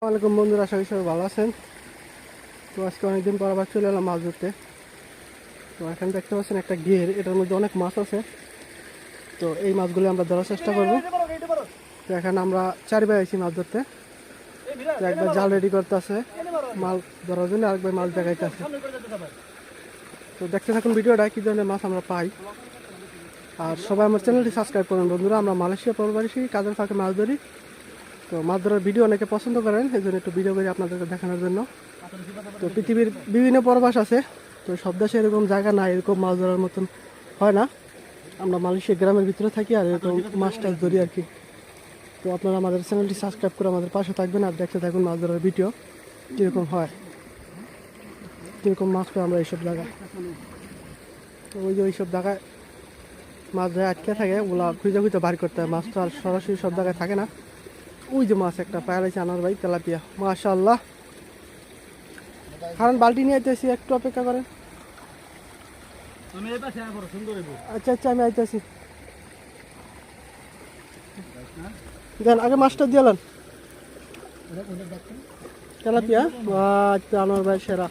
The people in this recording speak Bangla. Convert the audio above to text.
আসসালামাইকুম বন্ধুরা, আশা করি সবাই ভালো আছেন। তো আজকে অনেকদিন পর আবার চলে এলাম মাছ ধরতে। তো এখানে দেখতে পাচ্ছেন একটা ঘের, এটার মধ্যে অনেক মাছ আছে। তো এই মাছগুলো আমরা ধরার চেষ্টা করবো। তো এখানে আমরা 4 ভাই আছি মাছ ধরতে। তো একবার জাল রেডি করতে আছে মাছ ধরার জন্য, আরেকবার মাছ দেখাইতে আছে। তো দেখতে থাকুন ভিডিওটা, কী ধরনের মাছ আমরা পাই। আর সবাই আমার চ্যানেলটি সাবস্ক্রাইব করুন বন্ধুরা। আমরা মালয়েশিয়া প্রবাসী, কাজের ফাঁকে মাছ ধরি। তো মাছ ধরার ভিডিও অনেকে পছন্দ করেন, এই জন্য একটু ভিডিও করে আপনাদেরকে দেখানোর জন্য। তো পৃথিবীর বিভিন্ন প্রবাস আছে, তো সব দেশে এরকম জায়গা না, এরকম মাছ ধরার মতন হয় না। আমরা মালয়েশিয়া গ্রামের ভিতরে থাকি আর এরকম মাছ টাছ ধরি আর কি। তো আপনারা আমাদের চ্যানেলটি সাবস্ক্রাইব করে আমাদের পাশে থাকবেন আর দেখতে থাকুন মাছ ধরার ভিডিও কীরকম হয়, কীরকম মাছ পাই আমরা এইসব জায়গায়। তো ওই যে ওইসব জায়গায় মাছ ধরে আটকে থাকে, ওগুলা খুঁজে খুঁজে বার করতে হয়। মাছ তো আর সরাসরি সব জায়গায় থাকে না। ওই যে মাছ একটা পায়া রয়েছে আনার ভাই, তেলাপিয়া, মাশাআল্লাহ। কারণ বালতি নিয়ে আইতেছি, একটু অপেক্ষা করেন। আচ্ছা আচ্ছা, আমি আইতেছি। দেন আগে মাছটা দিলেন তেলাপিয়া, আচ্ছা আনোয়ার ভাই সেরা।